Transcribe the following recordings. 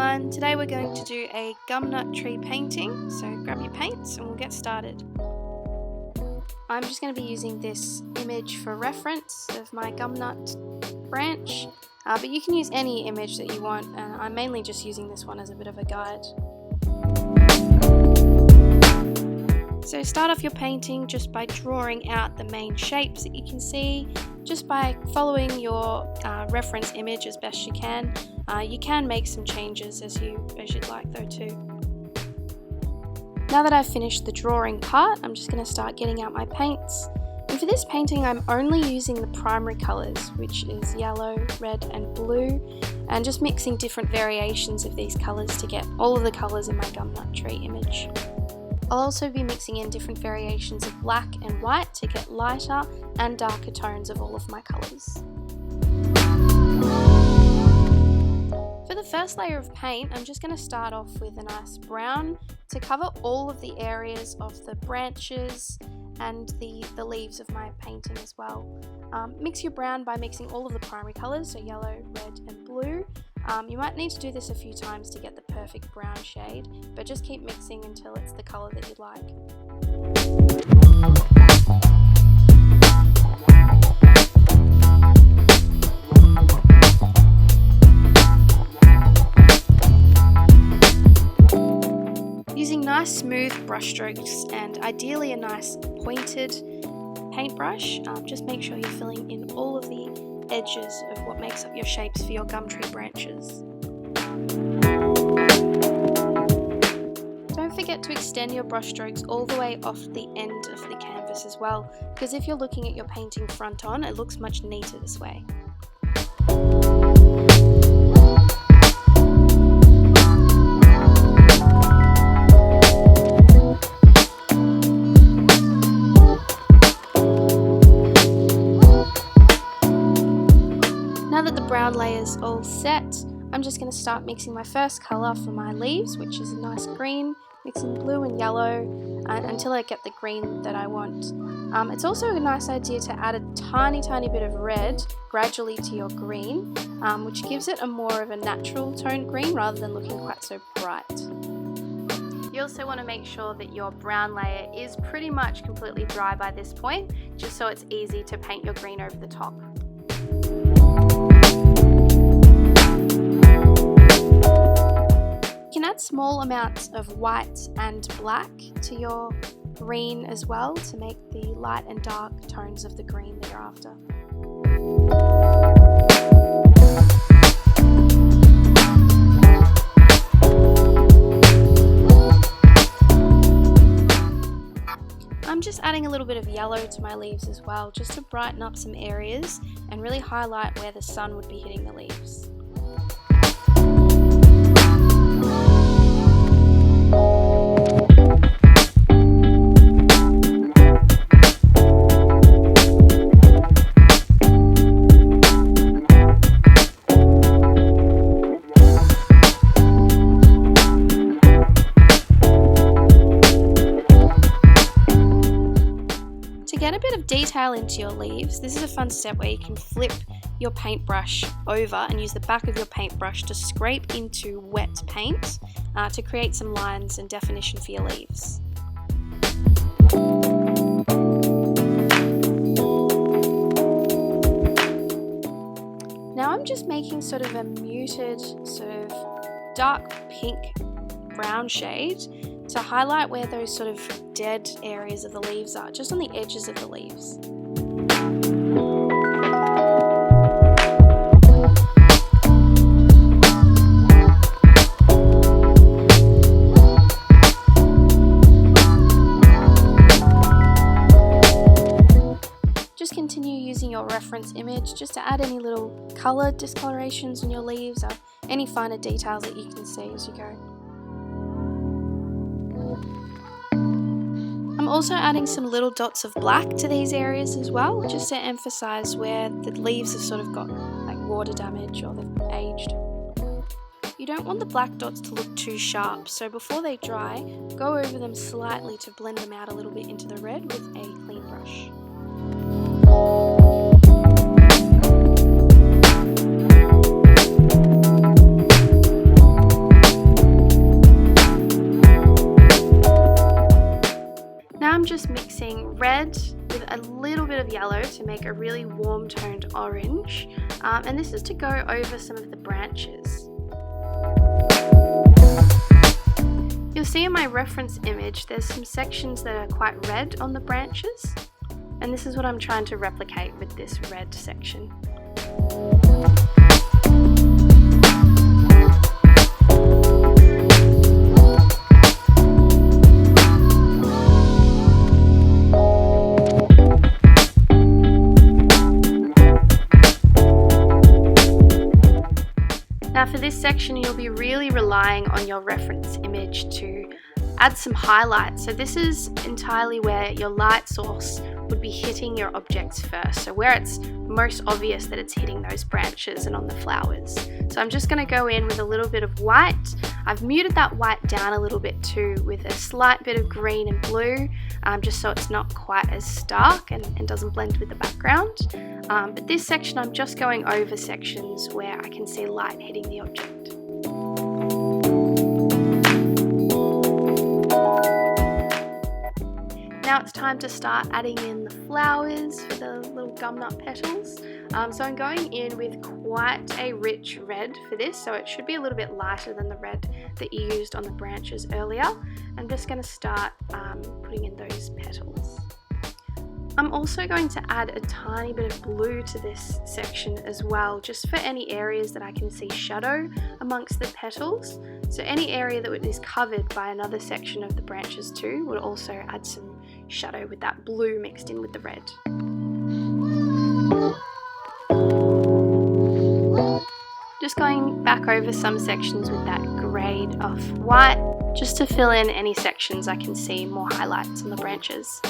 everyone, today we're going to do a Gumtree painting, so grab your paints and we'll get started. I'm just going to be using this image for reference of my gumnut branch, but you can use any image that you want, and I'm mainly just using this one as a bit of a guide. So start off your painting just by drawing out the main shapes that you can see, just by following your reference image as best you can. You can make some changes as you'd like though too. Now that I've finished the drawing part, I'm just going to start getting out my paints. And for this painting I'm only using the primary colours, which is yellow, red and blue, and just mixing different variations of these colours to get all of the colours in my Gumtree image. I'll also be mixing in different variations of black and white to get lighter and darker tones of all of my colours. For the first layer of paint, I'm just going to start off with a nice brown to cover all of the areas of the branches and the leaves of my painting as well. Mix your brown by mixing all of the primary colours, so yellow, red and blue. You might need to do this a few times to get the perfect brown shade, but just keep mixing until it's the colour that you'd like. Using nice smooth brush strokes and ideally a nice pointed paintbrush, just make sure you're filling in all of the edges of what makes up your shapes for your Gumtree branches. Don't forget to extend your brush strokes all the way off the end of the canvas as well, because if you're looking at your painting front on, it looks much neater this way. Now that the brown layer's all set, I'm just going to start mixing my first colour for my leaves, which is a nice green, mixing blue and yellow until I get the green that I want. It's also a nice idea to add a tiny bit of red gradually to your green, which gives it a more of a natural toned green rather than looking quite so bright. You also want to make sure that your brown layer is pretty much completely dry by this point, just so it's easy to paint your green over the top. You can add small amounts of white and black to your green as well to make the light and dark tones of the green that you're after. I'm just adding a little bit of yellow to my leaves as well, just to brighten up some areas and really highlight where the sun would be hitting the leaves. To get a bit of detail into your leaves, this is a fun step where you can flip your paintbrush over and use the back of your paintbrush to scrape into wet paint to create some lines and definition for your leaves. Now I'm just making sort of a muted, sort of dark pink brown shade to highlight where those sort of dead areas of the leaves are, just on the edges of the leaves. Just continue using your reference image just to add any little colour discolorations on your leaves or any finer details that you can see as you go. I'm also adding some little dots of black to these areas as well, just to emphasise where the leaves have sort of got like water damage or they've aged. You don't want the black dots to look too sharp, so before they dry, go over them slightly to blend them out a little bit into the red with a clean brush. red with a little bit of yellow to make a really warm toned orange, and this is to go over some of the branches. You'll see in my reference image there's some sections that are quite red on the branches, and this is what I'm trying to replicate with this red section. Now for this section you'll be really relying on your reference image to add some highlights. So this is entirely where your light source would be hitting your objects first. So where it's most obvious that it's hitting those branches and on the flowers. So I'm just going to go in with a little bit of white. I've muted that white down a little bit too with a slight bit of green and blue, just so it's not quite as stark and doesn't blend with the background. But this section I'm just going over sections where I can see light hitting the object. Now it's time to start adding in the flowers for the little gumnut petals. So I'm going in with quite a rich red for this, so it should be a little bit lighter than the red that you used on the branches earlier. I'm just going to start putting in those petals. I'm also going to add a tiny bit of blue to this section as well, just for any areas that I can see shadow amongst the petals. So any area that is covered by another section of the branches too would also add some shadow with that blue mixed in with the red. Just going back over some sections with that grade of white, just to fill in any sections I can see more highlights on the branches.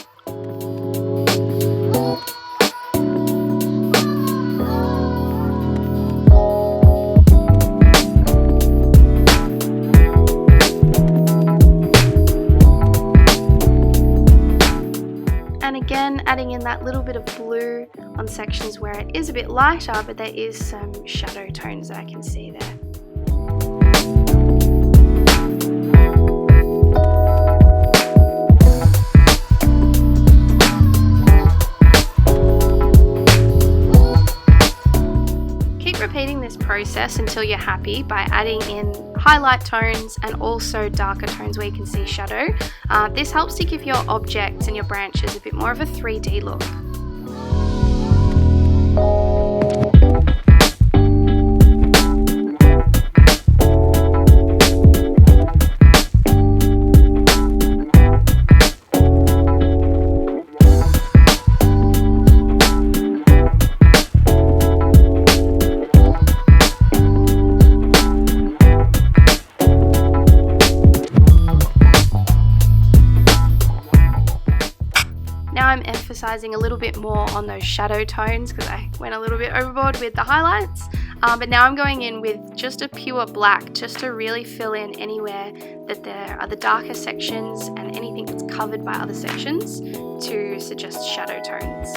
And again, adding in that little bit of blue on sections where it is a bit lighter, but there is some shadow tones that I can see there. Keep repeating this process until you're happy by adding in highlight tones and also darker tones where you can see shadow. This helps to give your objects and your branches a bit more of a 3D look. I'm emphasizing a little bit more on those shadow tones because I went a little bit overboard with the highlights, but now I'm going in with just a pure black just to really fill in anywhere that there are the darker sections and anything that's covered by other sections to suggest shadow tones.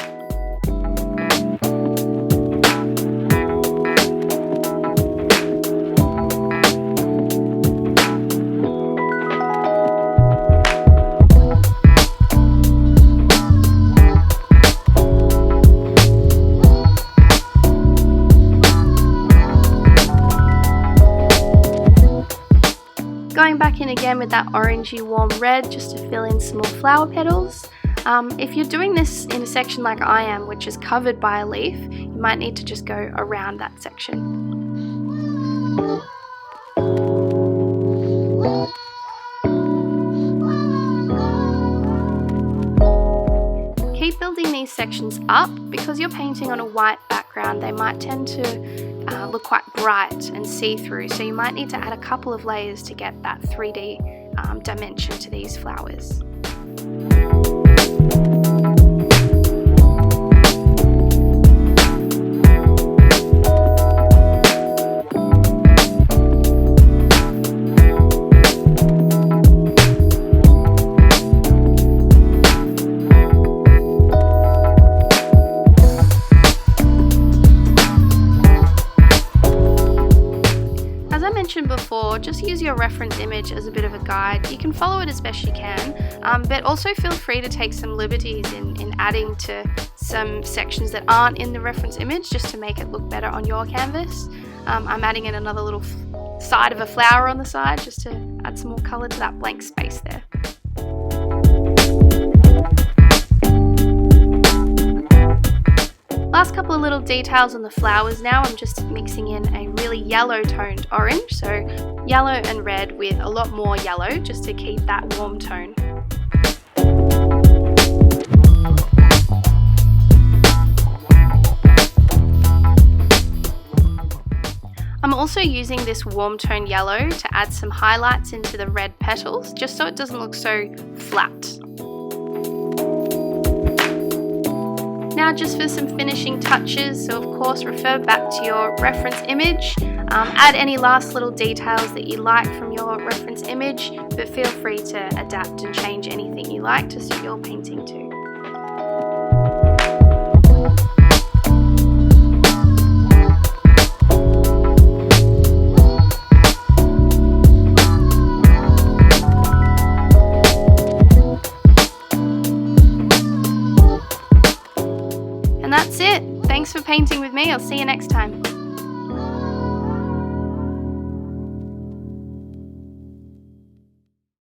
Going back in again with that orangey warm red just to fill in some more flower petals. If you're doing this in a section like I am, which is covered by a leaf, you might need to just go around that section. Keep building these sections up. Because you're painting on a white background, they might tend to look quite bright and see-through, so you might need to add a couple of layers to get that 3D dimension to these flowers. mentioned before, just use your reference image as a bit of a guide. You can follow it as best you can, but also feel free to take some liberties in adding to some sections that aren't in the reference image just to make it look better on your canvas. I'm adding in another little side of a flower on the side just to add some more colour to that blank space there. Last couple of little details on the flowers now. I'm just mixing in a really yellow toned orange, so yellow and red with a lot more yellow just to keep that warm tone. I'm also using this warm tone yellow to add some highlights into the red petals, just so it doesn't look so flat. Now just for some finishing touches, so of course refer back to your reference image, add any last little details that you like from your reference image, but feel free to adapt and change anything you like to suit your painting too. And that's it. Thanks for painting with me. I'll see you next time.